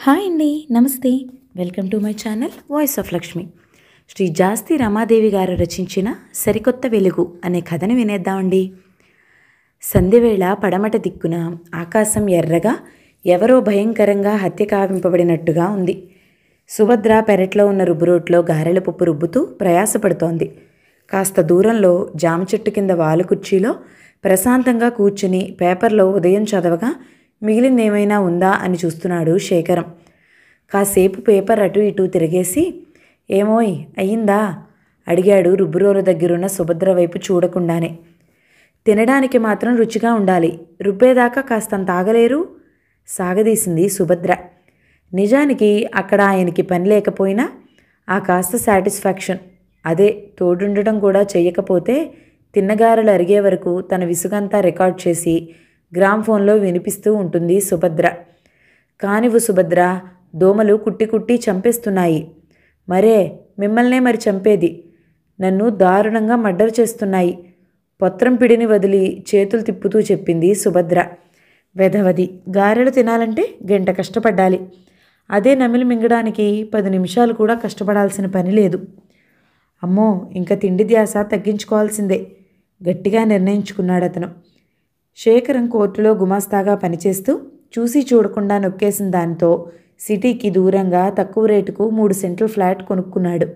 Hi అండి, నమస్తే. Welcome to my channel voice of Lakshmi. Shri Jasti Ramadevi గారు రచించిన సరికొత్త వెలుగు అనే కథను వినేద్దామండి. సంధ్యవేళ పడమట దిక్కున ఆకాశం ఎర్రగా ఎవరో భయంకరంగా హత్య కావింపబడినట్టుగా ఉంది. సుభద్ర పెరట్లో ఉన్న రుబ్బురోట్లో గారెల పప్పు రుబ్బుతూ ప్రయాసపడుతోంది. కాస్త దూరంలో జామ చెట్టు కింద వాలు కుర్చీలో ప్రశాంతంగా కూర్చుని పేపర్లో ఉదయం చదవగా మిగిలిందేమైనా ఉందా అని చూస్తున్నాడు శేఖరం. కాసేపు పేపర్ అటు ఇటు తిరిగేసి, ఏమోయ్ అయ్యిందా అడిగాడు రుబ్బురోలు దగ్గరున్న సుభద్ర వైపు చూడకుండానే. తినడానికి మాత్రం రుచిగా ఉండాలి, రుబ్బేదాకా కాస్తంత ఆగలేరు సాగదీసింది సుభద్ర. నిజానికి అక్కడ ఆయనకి పని లేకపోయినా ఆ కాస్త సాటిస్ఫాక్షన్, అదే తోడుండటం కూడా చెయ్యకపోతే తిన్నగారలు అరిగే వరకు తన విసుగంతా రికార్డ్ చేసి గ్రామ్ఫోన్లో వినిపిస్తూ ఉంటుంది సుభద్ర. కానివ్వు సుభద్ర, దోమలు కుట్టి కుట్టి చంపేస్తున్నాయి. మరే మిమ్మల్నే మరి చంపేది, నన్ను దారుణంగా మర్డర్ చేస్తున్నాయి. పొత్రం పిడిని వదిలి చేతులు తిప్పుతూ చెప్పింది సుభద్ర. వెధవది, గారెలు తినాలంటే గంట కష్టపడాలి, అదే నమిలి మింగడానికి 10 నిమిషాలు కూడా కష్టపడాల్సిన పని లేదు. అమ్మో, ఇంకా తిండి ధ్యాస తగ్గించుకోవాల్సిందే గట్టిగా నిర్ణయించుకున్నాడు అతను. శేఖరం కోర్టులో గుమాస్తాగా పనిచేస్తూ చూసి చూడకుండా నొక్కేసిన దాంతో సిటీకి దూరంగా తక్కువ రేటుకు 3 సెంట్ల ఫ్లాట్ కొనుక్కున్నాడు.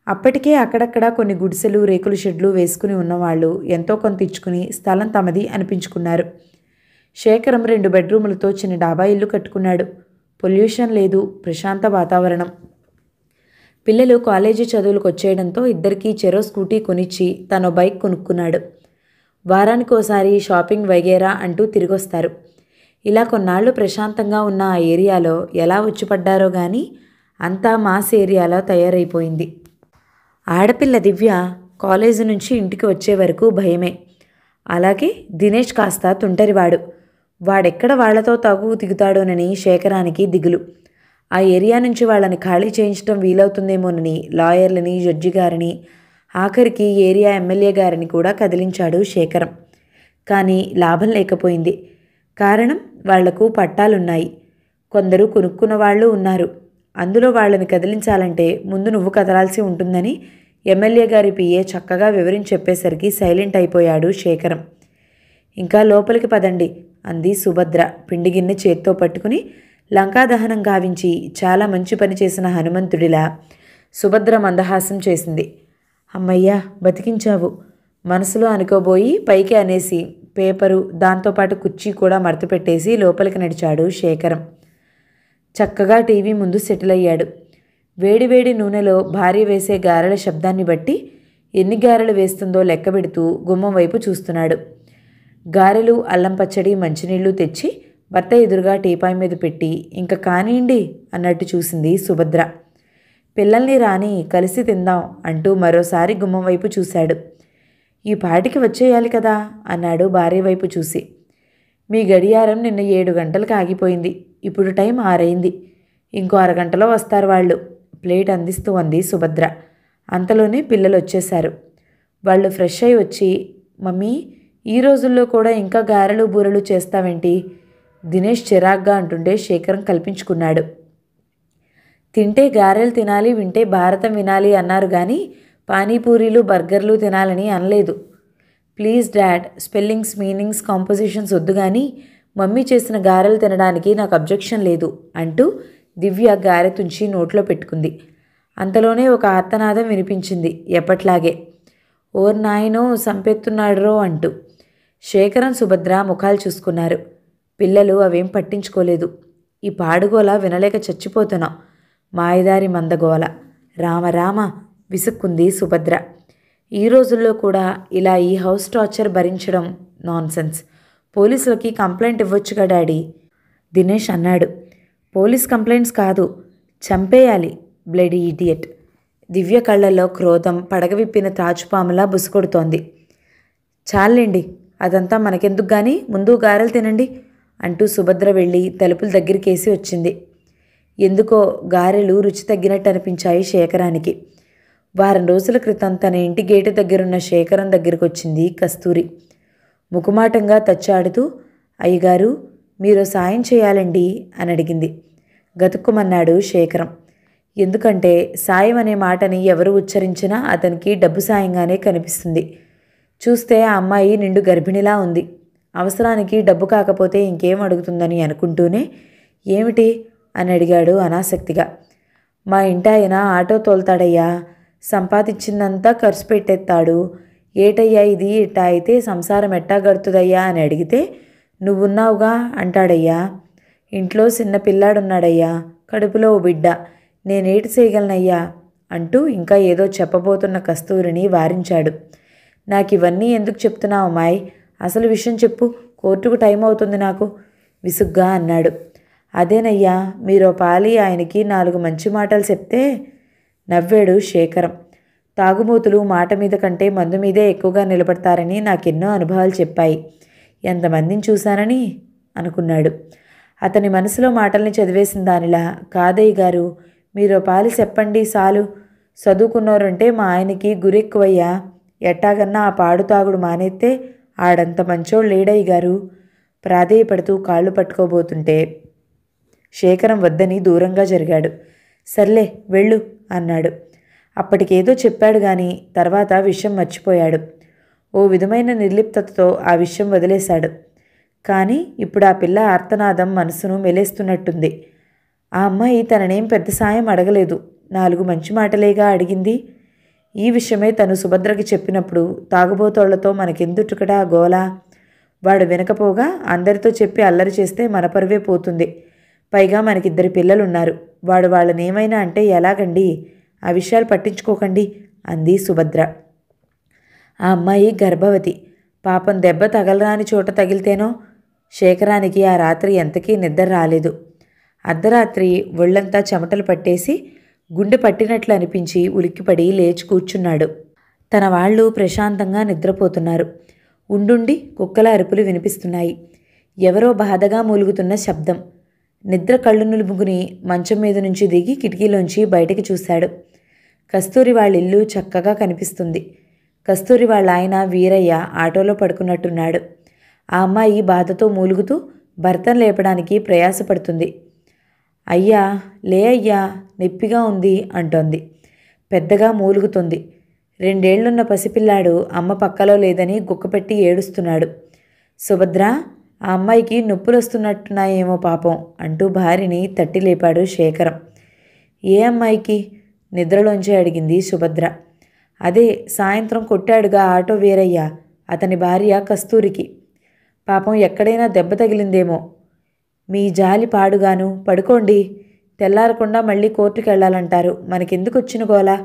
అప్పటికే అక్కడక్కడ కొన్ని గుడిసెలు రేకుల షెడ్లు వేసుకుని ఉన్నవాళ్ళు ఎంతో కొంత ఇచ్చుకుని స్థలం తమది అనిపించుకున్నారు. శేఖరం 2 బెడ్రూములతో చిన్న డాబా ఇల్లు కట్టుకున్నాడు. పొల్యూషన్ లేదు, ప్రశాంత వాతావరణం. పిల్లలు కాలేజీ చదువులకు వచ్చేయడంతో ఇద్దరికీ చెరో స్కూటీ కొనిచ్చి తనో బైక్ కొనుక్కున్నాడు. వారానికోసారి షాపింగ్ వగేరా అంటూ తిరిగొస్తారు. ఇలా కొన్నాళ్ళు ప్రశాంతంగా ఉన్న ఆ ఏరియాలో ఎలా వచ్చిపడ్డారో కానీ అంతా మాస్ ఏరియాలో తయారైపోయింది. ఆడపిల్ల దివ్య కాలేజీ నుంచి ఇంటికి వచ్చే వరకు భయమే. అలాగే దినేష్ కాస్త తుంటరివాడు. వాడెక్కడ వాళ్లతో తగు దిగుతాడోనని శేఖరానికి దిగులు. ఆ ఏరియా నుంచి వాళ్ళని ఖాళీ చేయించడం వీలవుతుందేమోనని లాయర్లని, జడ్జి గారిని, ఆఖరికి ఏరియా ఎమ్మెల్యే గారిని కూడా కదిలించాడు శేఖరం. కానీ లాభం లేకపోయింది. కారణం, వాళ్లకు పట్టాలున్నాయి, కొందరు కొనుక్కున్న వాళ్ళు ఉన్నారు. అందులో వాళ్ళని కదిలించాలంటే ముందు నువ్వు కదలాల్సి ఉంటుందని ఎమ్మెల్యే గారి పిఏ చక్కగా వివరించి చెప్పేసరికి సైలెంట్ అయిపోయాడు శేఖరం. ఇంకా లోపలికి పదండి అంది సుభద్ర పిండి గిన్నె చేత్తో పట్టుకుని. లంకాదహనం గావించి చాలా మంచి పని చేసిన హనుమంతుడిలా సుభద్ర మందహాసం చేసింది. అమ్మయ్యా, బతికించావు మనసులో అనుకోబోయి పైకి అనేసి పేపరు దాంతోపాటు కుర్చీ కూడా మడతపెట్టేసి లోపలికి నడిచాడు శేఖరం. చక్కగా టీవీ ముందు సెటిల్ అయ్యాడు. వేడివేడి నూనెలో భార్య వేసే గారెల శబ్దాన్ని బట్టి ఎన్ని గారెలు వేస్తుందో లెక్క పెడుతూ గుమ్మం వైపు చూస్తున్నాడు. గారెలు, అల్లం పచ్చడి, మంచినీళ్లు తెచ్చి భర్త ఎదురుగా టీపాయ్ మీద పెట్టి ఇంకా కానివ్వండి అన్నట్టు చూసింది సుభద్ర. పిల్లల్ని రాని కలిసి తిందాం అంటూ మరోసారి గుమ్మం వైపు చూశాడు. ఈ పాటికి వచ్చేయాలి కదా అన్నాడు భార్య వైపు చూసి. మీ గడియారం నిన్న 7 గంటలకు ఆగిపోయింది, ఇప్పుడు టైం 6 అయింది, ఇంకో అరగంటలో వస్తారు వాళ్ళు ప్లేట్ అందిస్తూ అంది సుభద్ర. అంతలోనే పిల్లలు వచ్చేశారు. వాళ్ళు ఫ్రెష్ అయి వచ్చి, మమ్మీ ఈ రోజుల్లో కూడా ఇంకా గారెలు బూరెలు చేస్తావేంటి దినేష్ చిరాగ్గా అంటుంటే శేఖరం కల్పించుకున్నాడు. తింటే గారెలు తినాలి, వింటే భారతం వినాలి అన్నారు కానీ పానీపూరీలు, బర్గర్లు తినాలని అనలేదు. Please dad, spellings, meanings, compositions వద్దు కానీ మమ్మీ చేసిన గారెలు తినడానికి నాకు అబ్జెక్షన్ లేదు అంటూ దివ్య గారె తుంచి నోట్లో పెట్టుకుంది. అంతలోనే ఒక ఆర్తనాదం వినిపించింది ఎప్పట్లాగే. ఓర్ నాయనో సంపెత్తున్నాడ్రో అంటూ. శేఖరం, సుభద్ర ముఖాలు చూసుకున్నారు. పిల్లలు అవేం పట్టించుకోలేదు. ఈ పాడుగోల వినలేక చచ్చిపోతున్నాం, మాయదారి మందగోల, రామరామ విసుక్కుంది సుభద్ర. ఈ రోజుల్లో కూడా ఇలా ఈ హౌస్ టార్చర్ భరించడం నాన్సెన్స్. పోలీసులకి కంప్లైంట్ ఇవ్వొచ్చుగా డాడీ దినేష్ అన్నాడు. పోలీస్ కంప్లైంట్స్ కాదు, చంపేయాలి, బ్లడీ ఇడియట్. దివ్య కళ్ళల్లో క్రోధం పడగవిప్పిన తాచుపాములా బుసకొడుతోంది. చాలండి, అదంతా మనకెందుకు కానీ ముందు గారెలు తినండి అంటూ సుభద్ర వెళ్ళి తలుపుల దగ్గరికేసి వచ్చింది. ఎందుకో గారెలు రుచి తగ్గినట్టు అనిపించాయి శేఖరానికి. వారం రోజుల క్రితం తన ఇంటి గేటు దగ్గరున్న శేఖరం దగ్గరికి వచ్చింది కస్తూరి. ముకుమాటంగా తచ్చాడుతూ, అయ్యగారు మీరు సాయం చేయాలండి అని అడిగింది. గతుక్కుమన్నాడు శేఖరం. ఎందుకంటే సాయం అనే మాటని ఎవరు ఉచ్చరించినా అతనికి డబ్బు సాయంగానే కనిపిస్తుంది. చూస్తే ఆ అమ్మాయి నిండు గర్భిణిలా ఉంది. అవసరానికి డబ్బు కాకపోతే ఇంకేం అడుగుతుందని అనుకుంటూనే ఏమిటి అని అడిగాడు అనాసక్తిగా. మా ఇంటాయన ఆటో తోలుతాడయ్యా, సంపాదించిందంతా ఖర్చు పెట్టేస్తాడు. ఏటయ్యా ఇది, ఇట్టా అయితే సంసారం ఎట్టా గడుతుందయ్యా అని అడిగితే నువ్వున్నావుగా అంటాడయ్యా. ఇంట్లో చిన్న పిల్లాడున్నాడయ్యా, కడుపులో ఓ బిడ్డ, నేనేటి చేయగలనయ్యా అంటూ ఇంకా ఏదో చెప్పబోతున్న కస్తూరిని వారించాడు. నాకు ఇవన్నీ ఎందుకు చెప్తున్నావు అమ్మాయి, అసలు విషయం చెప్పు, కోర్టుకు టైం అవుతుంది నాకు విసుగ్గా అన్నాడు. అదేనయ్యా, మీరో పాలి ఆయనకి 4 మంచి మాటలు చెప్తే నవ్వాడు శేఖరం. తాగుమూతులు మాట మీద కంటే మందు మీదే ఎక్కువగా నిలబడతారని నాకెన్నో అనుభవాలు చెప్పాయి. ఎంతమందిని చూశానని అనుకున్నాడు. అతని మనసులో మాటల్ని చదివేసిన దానిలా, కాదయ్య గారు, మీరో పాలి చెప్పండి చాలు. చదువుకున్నోరంటే మా ఆయనకి గురెక్కువయ్యా. ఎట్టాగన్నా ఆ పాడు తాగుడు మానేస్తే ఆడంత మంచోడు లేడయ్య గారు. ప్రాధేయపడుతూ కాళ్ళు పట్టుకోబోతుంటే శేఖరం వద్దని దూరంగా జరిగాడు. సర్లే వెళ్ళు అన్నాడు. అప్పటికేదో చెప్పాడు గాని తర్వాత విషయం మర్చిపోయాడు. ఓ విధమైన నిర్లిప్తతతో ఆ విషయం వదిలేశాడు. కానీ ఇప్పుడు ఆ పిల్ల ఆర్తనాదం మనసును మెలేస్తున్నట్టుంది. ఆ అమ్మాయి తననేం పెద్ద సాయం అడగలేదు, 4 మంచి మాటలేగా అడిగింది. ఈ విషయమే తను సుభద్రకి చెప్పినప్పుడు తాగుబోతోళ్లతో మనకెందుటుకడా గోలా, వాడు వినకపోగా అందరితో చెప్పి అల్లరి చేస్తే మన పరువే పోతుంది. పైగా మనకిద్దరు పిల్లలున్నారు, వాడు వాళ్ళనేమైనా అంటే ఎలాగండి, ఆ విషయాలు పట్టించుకోకండి అంది సుభద్ర. ఆ అమ్మాయి గర్భవతి, పాపం దెబ్బ తగలరాని చోట తగిలితేనో. శేఖరానికి ఆ రాత్రి ఎంతకీ నిద్ర రాలేదు. అర్ధరాత్రి ఒళ్ళంతా చెమటలు పట్టేసి గుండె పట్టినట్లు అనిపించి ఉలిక్కిపడి లేచి కూర్చున్నాడు. తన వాళ్ళు ప్రశాంతంగా నిద్రపోతున్నారు. ఉండుండి కుక్కల అరుపులు వినిపిస్తున్నాయి. ఎవరో బాధగా మూలుగుతున్న శబ్దం. నిద్ర కళ్ళు నులుముకుని మంచం మీద నుంచి దిగి కిటికీలోంచి బయటికి చూశాడు. కస్తూరి వాళ్ళ ఇల్లు చక్కగా కనిపిస్తుంది. కస్తూరి వాళ్ళ ఆయన వీరయ్య ఆటోలో పడుకున్నట్టున్నాడు. ఆ అమ్మాయి బాధతో మూలుగుతూ భర్తను లేపడానికి ప్రయాసపడుతుంది. అయ్యా లే అయ్యా, నొప్పిగా ఉంది అంటోంది. పెద్దగా మూలుగుతుంది. 2 ఏళ్లున్న పసిపిల్లాడు అమ్మ పక్కలో లేదని గుక్కపెట్టి ఏడుస్తున్నాడు. సుభద్ర, ఆ అమ్మాయికి నొప్పులు వస్తున్నట్టున్నాయేమో పాపం అంటూ భార్యని తట్టి లేపాడు శేఖరం. ఏ అమ్మాయికి నిద్రలోంచి అడిగింది సుభద్ర. అదే సాయంత్రం కొట్టాడుగా ఆటో వీరయ్య, అతని భార్య కస్తూరికి. పాపం ఎక్కడైనా దెబ్బ తగిలిందేమో. మీ జాలి పాడుగాను, పడుకోండి, తెల్లారకుండా మళ్ళీ కోర్టుకు వెళ్ళాలంటారు, మనకెందుకు వచ్చిన గోలా,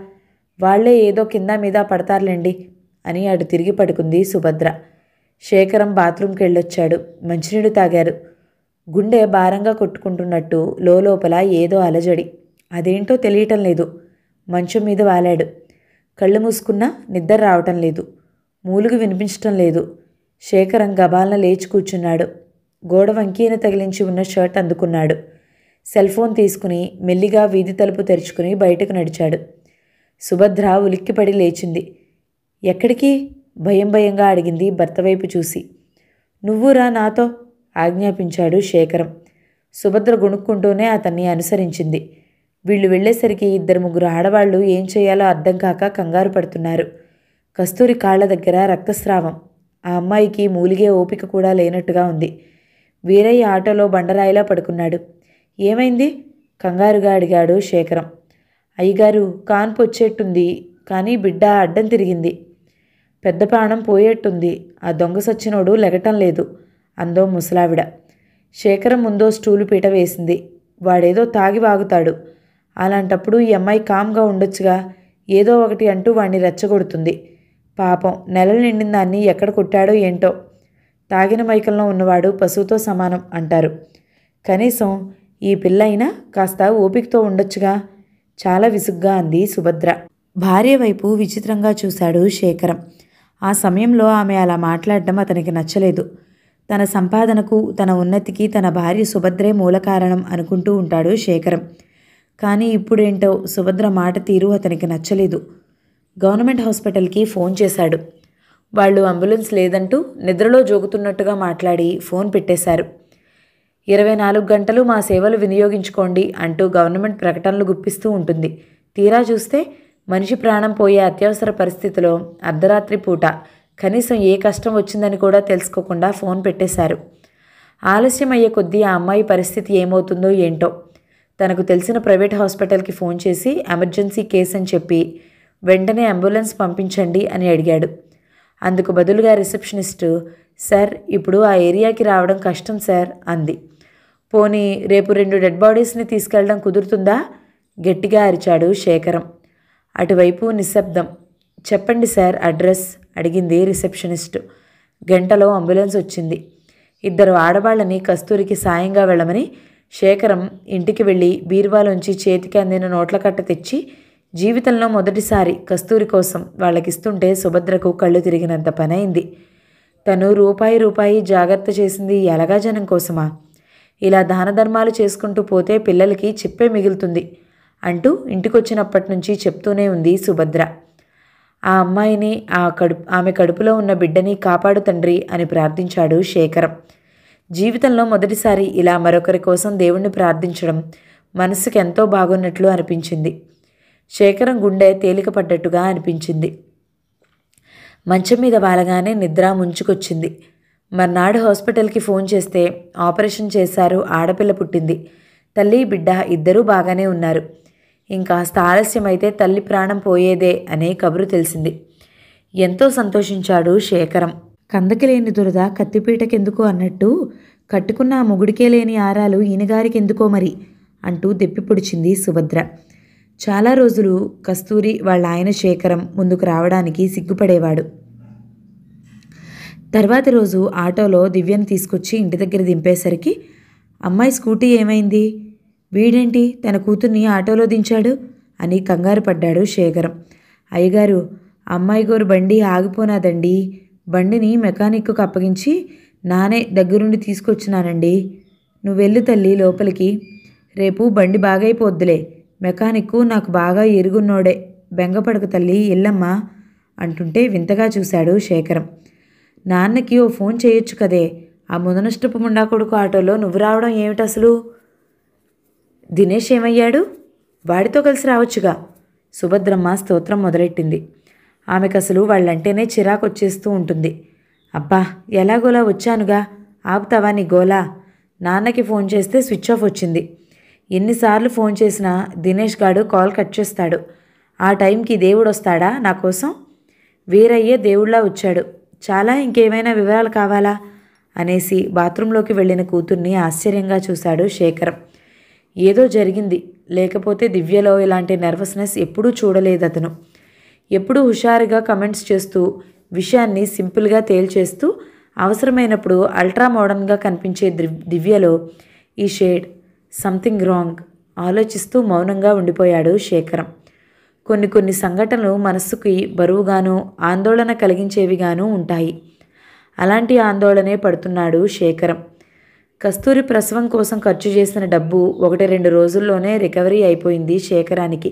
వాళ్లే ఏదో కింద మీద పడతారులేండి అని అటు తిరిగి పడుకుంది సుభద్ర. శేఖరం బాత్రూంకి వెళ్ళొచ్చాడు. మంచినీళ్ళు తాగారు. గుండె భారంగా కొట్టుకుంటున్నట్టు లోపల ఏదో అలజడి, అదేంటో తెలియటం లేదు. మంచం మీద వాలాడు. కళ్ళు మూసుకున్నా నిద్ర రావటం లేదు. మూలుగు వినిపించటం లేదు. శేఖరం గబాలన లేచి కూర్చున్నాడు. గోడ వంకీన తగిలించి ఉన్న షర్ట్ అందుకున్నాడు. సెల్ ఫోన్ తీసుకుని మెల్లిగా వీధి తలుపు తెరుచుకుని బయటకు నడిచాడు. సుభద్ర ఉలిక్కిపడి లేచింది. ఎక్కడికి భయం భయంగా అడిగింది భర్త వైపు చూసి. నువ్వురా నాతో ఆజ్ఞాపించాడు శేఖరం. సుభద్ర గొణుక్కుంటూనే అతన్ని అనుసరించింది. వీళ్ళు వెళ్లేసరికి 2-3 ఆడవాళ్లు ఏం చేయాలో అర్థం కాక కంగారు పడుతున్నారు. కస్తూరి కాళ్ల దగ్గర రక్తస్రావం. ఆ అమ్మాయికి మూలిగే ఓపిక కూడా లేనట్టుగా ఉంది. వీరయ్య ఆటోలో బండరాయిలా పడుకున్నాడు. ఏమైంది కంగారుగా అడిగాడు శేఖరం. అయ్యగారు, కాన్పు వచ్చేట్టుంది, కానీ బిడ్డ అడ్డం తిరిగింది. పెద్ద ప్రాణం పోయేట్టుంది, ఆ దొంగ సచ్చినోడు లెగటం లేదు అందో ముసలావిడ. శేఖరం ముందో స్టూలు పీట వేసింది. వాడేదో తాగి వాగుతాడు, అలాంటప్పుడు ఈ అమ్మాయి కామ్గా ఉండొచ్చుగా, ఏదో ఒకటి అంటూ వాణ్ణి రెచ్చగొడుతుంది. పాపం నెలలు నిండిన దాన్ని ఎక్కడ కొట్టాడో ఏంటో. తాగిన మైకంలో ఉన్నవాడు పశువుతో సమానం అంటారు. కనీసం ఈ పిల్ల అయినా కాస్త ఓపికతో ఉండొచ్చుగా, చాలా విసుగ్గా అంది సుభద్ర. భార్య వైపు విచిత్రంగా చూశాడు శేఖరం. ఆ సమయంలో ఆమె అలా మాట్లాడడం అతనికి నచ్చలేదు. తన సంపాదనకు, తన ఉన్నతికి తన భార్య సుభద్రే మూల కారణం అనుకుంటూ ఉంటాడు శేఖరం. కానీ ఇప్పుడేంటో సుభద్ర మాట తీరు అతనికి నచ్చలేదు. గవర్నమెంట్ హాస్పిటల్కి ఫోన్ చేశాడు. వాళ్ళు అంబులెన్స్ లేదంటూ నిద్రలో జోగుతున్నట్టుగా మాట్లాడి ఫోన్ పెట్టేశారు. 24 గంటలు మా సేవలు వినియోగించుకోండి అంటూ గవర్నమెంట్ ప్రకటనలు గుప్పిస్తూ ఉంటుంది. తీరా చూస్తే మనిషి ప్రాణం పోయే అత్యవసర పరిస్థితిలో అర్ధరాత్రి పూట కనీసం ఏ కష్టం వచ్చిందని కూడా తెలుసుకోకుండా ఫోన్ పెట్టేశారు. ఆలస్యం అయ్యే కొద్దీ ఆ అమ్మాయి పరిస్థితి ఏమవుతుందో ఏంటో. తనకు తెలిసిన ప్రైవేట్ హాస్పిటల్కి ఫోన్ చేసి ఎమర్జెన్సీ కేసు అని చెప్పి వెంటనే అంబులెన్స్ పంపించండి అని అడిగాడు. అందుకు బదులుగా రిసెప్షనిస్టు, సార్ ఇప్పుడు ఆ ఏరియాకి రావడం కష్టం సార్ అంది. పోనీ రేపు 2 డెడ్ బాడీస్ని తీసుకెళ్ళడం కుదురుతుందా? గట్టిగా అరిచాడు శేఖరం. అటువైపు నిశ్శబ్దం. చెప్పండి సార్ అడ్రస్ అడిగింది రిసెప్షనిస్టు. గంటలో అంబులెన్స్ వచ్చింది. 2 ఆడవాళ్ళని కస్తూరికి సాయంగా వెళ్ళమని శేఖరం ఇంటికి వెళ్ళి బీరువాలోంచి చేతికి అందిన నోట్ల కట్ట తెచ్చి జీవితంలో మొదటిసారి కస్తూరి కోసం వాళ్ళకిస్తుంటే సుభద్రకు కళ్ళు తిరిగినంత పనైంది. తను రూపాయి జాగ్రత్త చేసింది ఎలాగా జనం కోసమా? ఇలా దాన ధర్మాలు చేసుకుంటూ పోతే పిల్లలకి చిప్పే మిగులుతుంది అంటూ ఇంటికొచ్చినప్పటి నుంచి చెప్తూనే ఉంది సుభద్ర. ఆ అమ్మాయిని ఆమె కడుపులో ఉన్న బిడ్డని కాపాడు తండ్రి అని ప్రార్థించాడు శేఖరం. జీవితంలో మొదటిసారి ఇలా మరొకరి కోసం దేవుణ్ణి ప్రార్థించడం మనసుకి ఎంతో బాగున్నట్లు అనిపించింది. శేఖరం గుండె తేలికపడ్డట్టుగా అనిపించింది. మంచం మీద వాలగానే నిద్ర ముంచుకొచ్చింది. మర్నాడు హాస్పిటల్కి ఫోన్ చేస్తే ఆపరేషన్ చేశారు, ఆడపిల్ల పుట్టింది. తల్లి బిడ్డ ఇద్దరూ బాగానే ఉన్నారు. ఇంకాస్త ఆలస్యమైతే తల్లి ప్రాణం పోయేదే అనే కబురు తెలిసింది. ఎంతో సంతోషించాడు శేఖరం. కందకి లేని దురద కత్తిపీటకెందుకు అన్నట్టు కట్టుకున్న ఆ మొగుడికే లేని ఆరాలు ఈయనగారికెందుకో మరి అంటూ దెప్పి పొడిచింది సుభద్ర. చాలా రోజులు కస్తూరి వాళ్ళ ఆయన శేఖరం ముందుకు రావడానికి సిగ్గుపడేవాడు. తర్వాతి రోజు ఆటోలో దివ్యను తీసుకొచ్చి ఇంటి దగ్గర దింపేసరికి అమ్మాయి స్కూటీ ఏమైంది, వీడేంటి తన కూతుర్ని ఆటోలో దించాడు అని కంగారు పడ్డాడు శేఖరం. అయ్యగారు, అమ్మాయి గోరు బండి ఆగిపోనాదండి. బండిని మెకానిక్కు అప్పగించి నానే దగ్గరుండి తీసుకొచ్చినానండి. నువ్వెళ్ళు తల్లి లోపలికి. రేపు బండి బాగైపోద్దులే. మెకానిక్కు నాకు బాగా ఎరుగున్నోడే. బెంగపడకు తల్లి, ఎల్లమ్మా అంటుంటే వింతగా చూశాడు శేఖరం. నాన్నకి ఓ ఫోన్ చేయొచ్చు కదే. ఆ ముదనష్టపు ముండా కొడుకు ఆటోలో నువ్వు రావడం ఏమిటసలు? దినేష్ ఏమయ్యాడు? వాడితో కలిసి రావచ్చుగా. సుభద్రమ్మ స్తోత్రం మొదలెట్టింది. ఆమెకసలు వాళ్ళంటేనే చిరాకు వచ్చేస్తూ ఉంటుంది. అబ్బా, ఎలాగోలా వచ్చానుగా, ఆపుతావా నీ గోలా? నాన్నకి ఫోన్ చేస్తే స్విచ్ ఆఫ్ వచ్చింది. ఎన్నిసార్లు ఫోన్ చేసినా దినేష్ గాడు కాల్ కట్ చేస్తాడు. ఆ టైంకి దేవుడు వస్తాడా నా కోసం? వీరయ్యే దేవుళ్ళా వచ్చాడు. చాలా, ఇంకేమైనా వివరాలు కావాలా అనేసి బాత్రూంలోకి వెళ్ళిన కూతుర్ని ఆశ్చర్యంగా చూశాడు శేఖరం. ఏదో జరిగింది, లేకపోతే దివ్యలో ఇలాంటి నర్వస్నెస్ ఎప్పుడూ చూడలేదతను. ఎప్పుడూ హుషారుగా కమెంట్స్ చేస్తూ, విషయాన్ని సింపుల్గా తేల్చేస్తూ, అవసరమైనప్పుడు అల్ట్రా మోడర్న్గా కనిపించే దివ్యలో ఈ షేడ్ సంథింగ్ రాంగ్ ఆలోచిస్తూ మౌనంగా ఉండిపోయాడు శేఖరం. కొన్ని సంఘటనలు మనస్సుకి బరువుగాను ఆందోళన కలిగించేవిగాను ఉంటాయి. అలాంటి ఆందోళనే పడుతున్నాడు శేఖరం. కస్తూరి ప్రసవం కోసం ఖర్చు చేసిన డబ్బు 1-2 రోజుల్లోనే రికవరీ అయిపోయింది శేఖరానికి.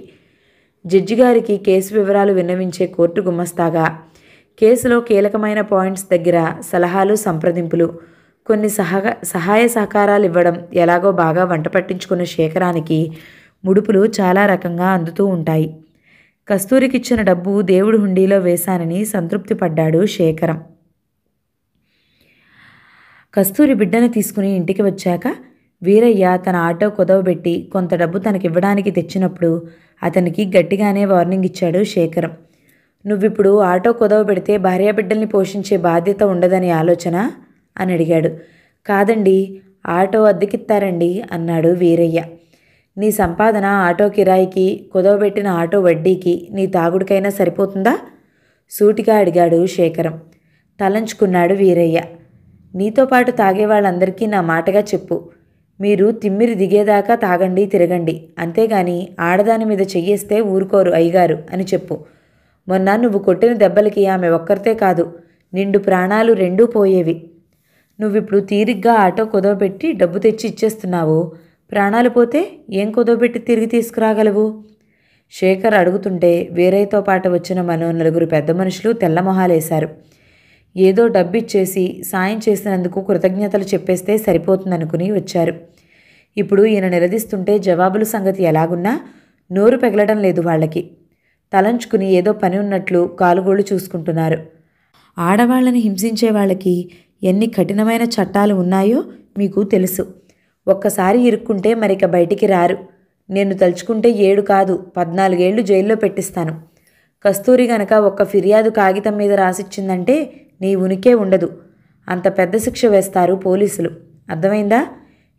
జడ్జి గారికి కేసు వివరాలు విన్నవించే కోర్టు గుమస్తాగా కేసులో కీలకమైన పాయింట్స్ దగ్గర సలహాలు, సంప్రదింపులు, కొన్ని సహాయ సహకారాలు ఇవ్వడం ఎలాగో బాగా వంట పట్టించుకున్న శేఖరానికి ముడుపులు చాలా రకంగా అందుతూ ఉంటాయి. కస్తూరికిచ్చిన డబ్బు దేవుడి హుండీలో వేశానని సంతృప్తి పడ్డాడు శేఖరం. కస్తూరి బిడ్డను తీసుకుని ఇంటికి వచ్చాక వీరయ్య తన ఆటో కుదవబెట్టి కొంత డబ్బు తనకివ్వడానికి తెచ్చినప్పుడు అతనికి గట్టిగానే వార్నింగ్ ఇచ్చాడు శేఖరం. నువ్విప్పుడు ఆటో కుదవబెడితే భార్యాబిడ్డల్ని పోషించే బాధ్యత ఉండదని ఆలోచన అని అడిగాడు. కాదండి, ఆటో అద్దెకిస్తారండి అన్నాడు వీరయ్య. నీ సంపాదన ఆటో కిరాయికి, కుదవబెట్టిన ఆటో వడ్డీకి, నీ తాగుడికైనా సరిపోతుందా? సూటిగా అడిగాడు శేఖరం. తలంచుకున్నాడు వీరయ్య. నీతో పాటు తాగే వాళ్ళందరికీ నా మాటగా చెప్పు, మీరు తిమ్మిరి దిగేదాకా తాగండి, తిరగండి, అంతేగాని ఆడదాని మీద చెయ్యేస్తే ఊరుకోరు అయ్యగారు అని చెప్పు. మొన్న నువ్వు కొట్టిన దెబ్బలకి ఆమె ఒక్కరితే కాదు, నిండు ప్రాణాలు 2 పోయేవి. నువ్విప్పుడు తీరిగ్గా ఆటో కుదవబెట్టి డబ్బు తెచ్చి ఇచ్చేస్తున్నావు. ప్రాణాలు పోతే ఏం కుదవబెట్టి తిరిగి తీసుకురాగలవు? శేఖర్ అడుగుతుంటే వీరయ్యతో పాటు వచ్చిన మరో 4 పెద్ద మనుషులు తెల్లమొహాలేశారు. ఏదో డబ్బిచ్చేసి సాయం చేసినందుకు కృతజ్ఞతలు చెప్పేస్తే సరిపోతుందనుకుని వచ్చారు. ఇప్పుడు ఈయన నిలదీస్తుంటే జవాబుల సంగతి ఎలాగున్నా నోరు పెగలడం లేదు వాళ్ళకి. తలంచుకుని ఏదో పని ఉన్నట్లు కాలుగోళ్ళు చూసుకుంటున్నారు. ఆడవాళ్ళని హింసించే వాళ్ళకి ఎన్ని కఠినమైన చట్టాలు ఉన్నాయో మీకు తెలుసు. ఒక్కసారి ఇరుక్కుంటే మరిక బయటికి రారు. నేను తలుచుకుంటే 7 కాదు 14 ఏళ్లు జైల్లో పెట్టిస్తాను. కస్తూరి గనక ఒక్క ఫిర్యాదు కాగితం మీద రాసిచ్చిందంటే నీ ఉనికే ఉండదు. అంత పెద్ద శిక్ష వేస్తారు పోలీసులు. అర్థమైందా?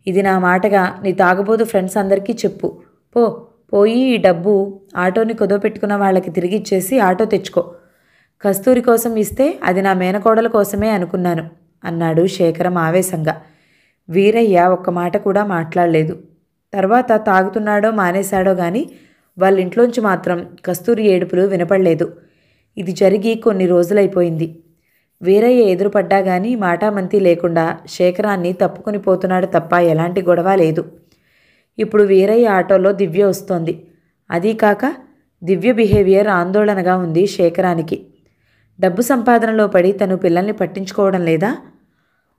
ఇది నా మాటగా నీ తాగుబోతు ఫ్రెండ్స్ అందరికీ చెప్పు. పోయి ఈ డబ్బు ఆటోని కుదవపెట్టుకున్న వాళ్ళకి తిరిగిచ్చేసి ఆటో తెచ్చుకో. కస్తూరి కోసం ఇస్తే అది నా మేనకోడల కోసమే అనుకున్నాను అన్నాడు శేఖరం ఆవేశంగా. వీరయ్య ఒక్క మాట కూడా మాట్లాడలేదు. తర్వాత తాగుతున్నాడో మానేశాడో గాని వాళ్ళ ఇంట్లోంచి మాత్రం కస్తూరి ఏడుపులు వినపడలేదు. ఇది జరిగి కొన్ని రోజులైపోయింది. వీరయ్య ఎదురుపడ్డా గానీ మాటామంతి లేకుండా శేఖరాన్ని తప్పుకుని పోతున్నాడు తప్ప ఎలాంటి గొడవ లేదు. ఇప్పుడు వీరయ్య ఆటోలో దివ్య వస్తోంది. అదీ కాక దివ్య బిహేవియర్ ఆందోళనగా ఉంది శేఖరానికి. డబ్బు సంపాదనలో పడి తను పిల్లల్ని పట్టించుకోవడం లేదా?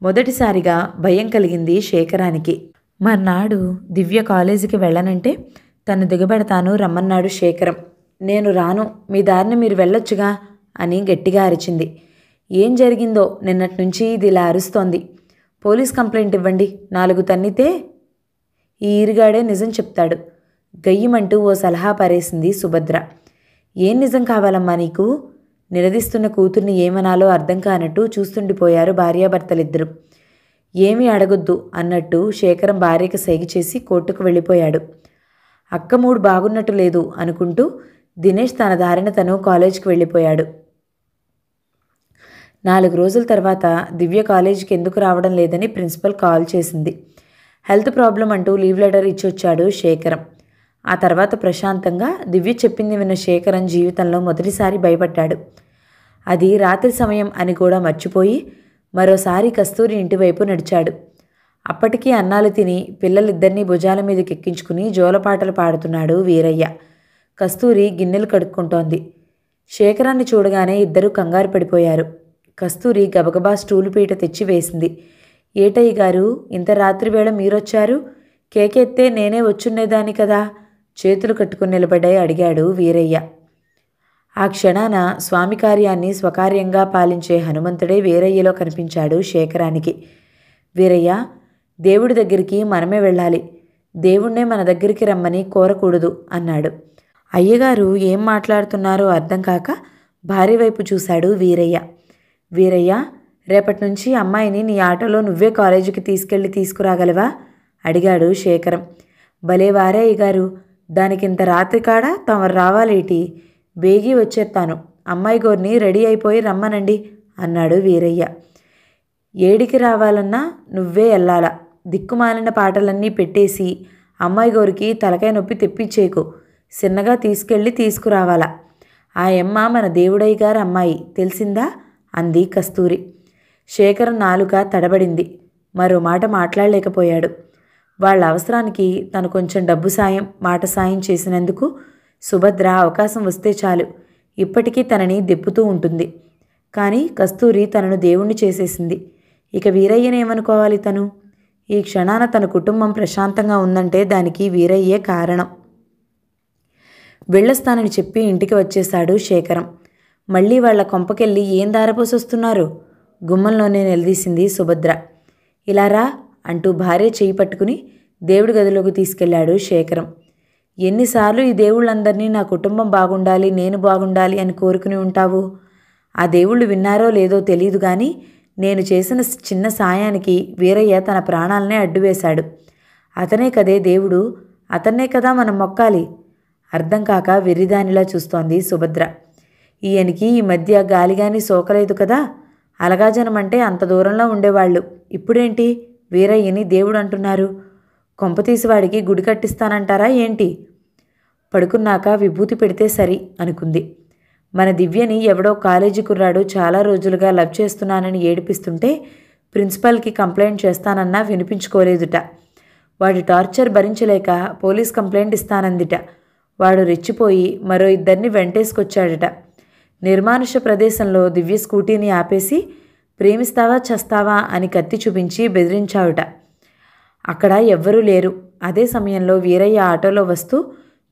మొదటిసారిగా భయం కలిగింది శేఖరానికి. మర్నాడు దివ్య కాలేజీకి వెళ్ళనంటే తను దిగబెడతాను రమ్మన్నాడు శేఖరం. నేను రాను, మీ దారిని మీరు వెళ్ళొచ్చుగా అని గట్టిగా అరిచింది. ఏం జరిగిందో నిన్నటి నుంచి ఇది ఇలా అరుస్తోంది. పోలీస్ కంప్లైంట్ ఇవ్వండి. 4 తన్నితే ఈ ఈరుగాడే నిజం చెప్తాడు. గయ్యమంటూ ఓ సలహా పారేసింది సుభద్ర. ఏం నిజం కావాలమ్మా నీకు? నిలదీస్తున్న కూతుర్ని ఏమనాలో అర్థం కానట్టు చూస్తుండిపోయారు భార్యాభర్తలిద్దరూ. ఏమీ అడగొద్దు అన్నట్టు శేఖరం భార్యకి సైగ చేసి కోర్టుకు వెళ్ళిపోయాడు. అక్క మూడు బాగున్నట్టు లేదు అనుకుంటూ దినేష్ తన దారిన తను కాలేజీకి వెళ్ళిపోయాడు. 4 రోజుల తర్వాత దివ్య కాలేజీకి ఎందుకు రావడం లేదని ప్రిన్సిపల్ కాల్ చేసింది. హెల్త్ ప్రాబ్లం అంటూ లీవ్ లెటర్ ఇచ్చొచ్చాడు శేఖరం. ఆ తర్వాత ప్రశాంతంగా దివ్య చెప్పింది విన్న శేఖరం జీవితంలో మొదటిసారి భయపడ్డాడు. అది రాత్రి సమయం అని కూడా మర్చిపోయి మరోసారి కస్తూరి ఇంటివైపు నడిచాడు. అప్పటికీ అన్నాలు తిని పిల్లలిద్దరినీ భుజాల మీదకి ఎక్కించుకుని జోలపాటలు పాడుతున్నాడు వీరయ్య. కస్తూరి గిన్నెలు కడుక్కుంటోంది. శేఖరాన్ని చూడగానే ఇద్దరూ కంగారు పడిపోయారు. కస్తూరి గబగబా స్టూలు పీట తెచ్చి వేసింది. ఏటయ్య గారు, ఇంత రాత్రివేళ మీరొచ్చారు? కేకెత్తే నేనే వచ్చున్నేదాన్ని కదా, చేతులు కట్టుకుని నిలబడ్డాయి అడిగాడు వీరయ్య. ఆ క్షణాన స్వామి కార్యాన్ని స్వకార్యంగా పాలించే హనుమంతుడే వీరయ్యలో కనిపించాడు శేఖరానికి. వీరయ్య, దేవుడి దగ్గరికి మనమే వెళ్ళాలి, దేవుణ్ణే మన దగ్గరికి రమ్మని కోరకూడదు అన్నాడు. అయ్యగారు ఏం మాట్లాడుతున్నారో అర్థం కాక భార్య వైపు చూశాడు వీరయ్య. వీరయ్య, రేపటి నుంచి అమ్మాయిని నీ ఆటోలో నువ్వే కాలేజీకి తీసుకురాగలవా అడిగాడు శేఖరం. భలేవారే అయ్యగారు, దానికింత రాత్రి కాడ తమరు రావాలేటి? బేగి వచ్చేస్తాను, అమ్మాయి గోరిని రెడీ అయిపోయి రమ్మనండి అన్నాడు వీరయ్య. ఏడికి రావాలన్నా నువ్వే వెళ్ళాలా? దిక్కుమాలిన పాటలన్నీ పెట్టేసి అమ్మాయి గోరికి తలకాయ నొప్పి తెప్పించేకు, చిన్నగా తీసుకురావాలా. ఆ అమ్మ మన దేవుడయ్య గారు అమ్మాయి, తెలిసిందా అంది కస్తూరి. శేఖరం నాలుక తడబడింది. మరో మాట మాట్లాడలేకపోయాడు. వాళ్ళ అవసరానికి తను కొంచెం డబ్బు సాయం, మాట సాయం చేసినందుకు సుభద్ర అవకాశం వస్తే చాలు ఇప్పటికీ తనని దెప్పుతూ ఉంటుంది. కానీ కస్తూరి తనను దేవుణ్ణి చేసేసింది. ఇక వీరయ్యనేమనుకోవాలి తను? ఈ క్షణాన తన కుటుంబం ప్రశాంతంగా ఉందంటే దానికి వీరయ్యే కారణం. వెళ్ళొస్తానని చెప్పి ఇంటికి వచ్చేశాడు శేఖరం. మళ్ళీ వాళ్ల కొంపకెళ్ళి ఏం దారపోసొస్తున్నారు? గుమ్మంలోనే నిలదీసింది సుభద్ర. ఇలా రా అంటూ భార్య చేయి పట్టుకుని దేవుడి గదిలోకి తీసుకెళ్లాడు శేఖరం. ఎన్నిసార్లు ఈ దేవుళ్ళందరినీ నా కుటుంబం బాగుండాలి, నేను బాగుండాలి అని కోరుకుని ఉంటావు? ఆ దేవుళ్ళు విన్నారో లేదో తెలీదు కానీ నేను చేసిన చిన్న సాయానికి వీరయ్య తన ప్రాణాలనే అడ్డువేశాడు. అతనే కదే దేవుడు, అతన్నే కదా మనం మొక్కాలి. అర్థం కాక వెర్రిదానిలా చూస్తోంది సుభద్ర. ఈయనకి ఈ మధ్య గాలిగాని సోకలేదు కదా. అలగాజనమంటే అంత దూరంలో ఉండేవాళ్ళు ఇప్పుడేంటి వీరయ్యని దేవుడు అంటున్నారు? కొంపతీసివాడికి గుడి కట్టిస్తానంటారా ఏంటి? పడుకున్నాక విభూతి పెడితే సరి అనుకుంది. మన దివ్యని ఎవడో కాలేజీ కుర్రాడు చాలా రోజులుగా లవ్ చేస్తున్నానని ఏడిపిస్తుంటే ప్రిన్సిపల్కి కంప్లైంట్ చేస్తానన్నా వినిపించుకోలేదుట. వాడి టార్చర్ భరించలేక పోలీస్ కంప్లైంట్ ఇస్తానందిట. వాడు రెచ్చిపోయి మరో 2 వెంటేసుకొచ్చాడట. నిర్మానుష్య ప్రదేశంలో దివ్య స్కూటీని ఆపేసి ప్రేమిస్తావా చస్తావా అని కత్తి చూపించి బెదిరించావుట. అక్కడ ఎవ్వరూ లేరు. అదే సమయంలో వీరయ్య ఆటోలో వస్తూ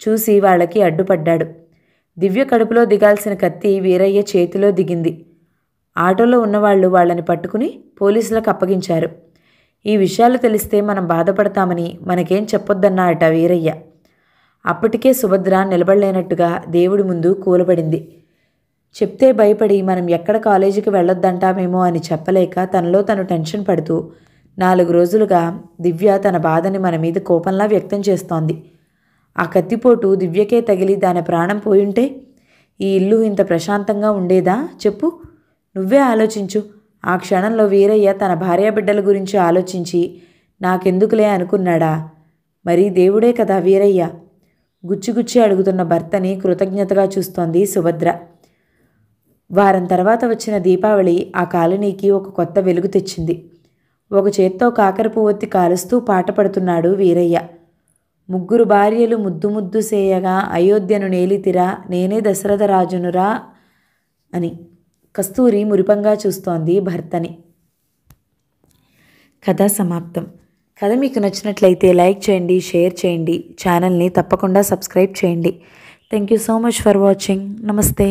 చూసి వాళ్ళకి అడ్డుపడ్డాడు. దివ్య కడుపులో దిగాల్సిన కత్తి వీరయ్య చేతిలో దిగింది. ఆటోలో ఉన్నవాళ్ళు వాళ్ళని పట్టుకుని పోలీసులకు అప్పగించారు. ఈ విషయాలు తెలిస్తే మనం బాధపడతామని మనకేం చెప్పొద్దన్నాడట వీరయ్య. అప్పటికే సుభద్ర నిలబడలేనట్టుగా దేవుడి ముందు కూలబడింది. చెప్తే భయపడి మనం ఎక్కడ కాలేజీకి వెళ్ళొద్దంటామేమో అని చెప్పలేక తనలో తను టెన్షన్ పడుతూ 4 రోజులుగా దివ్య తన బాధని మన మీద కోపంలా వ్యక్తం చేస్తోంది. ఆ కత్తిపోటు దివ్యకే తగిలి దాని ప్రాణం పోయుంటే ఈ ఇల్లు ఇంత ప్రశాంతంగా ఉండేదా చెప్పు? నువ్వే ఆలోచించు. ఆ క్షణంలో వీరయ్య తన భార్యాబిడ్డల గురించి ఆలోచించి నాకెందుకులే అనుకున్నాడా? మరి దేవుడే కదా వీరయ్య. గుచ్చిగుచ్చి అడుగుతున్న భర్తని కృతజ్ఞతగా చూస్తోంది సుభద్ర. వారం తర్వాత వచ్చిన దీపావళి ఆ కాలనీకి ఒక కొత్త వెలుగు తెచ్చింది. ఒక చేత్తో కాకరపు ఒత్తి కాలుస్తూ పాట పడుతున్నాడు వీరయ్య. 3 భార్యలు ముద్దు ముద్దు సేయగా అయోధ్యను నేలితిరా నేనే దశరథ రాజునురా అని. కస్తూరి మురిపంగా చూస్తోంది భర్తని. కథ సమాప్తం. కథ మీకు నచ్చినట్లయితే లైక్ చేయండి, షేర్ చేయండి, ఛానల్ని తప్పకుండా సబ్స్క్రైబ్ చేయండి. Thank you so much for watching. నమస్తే.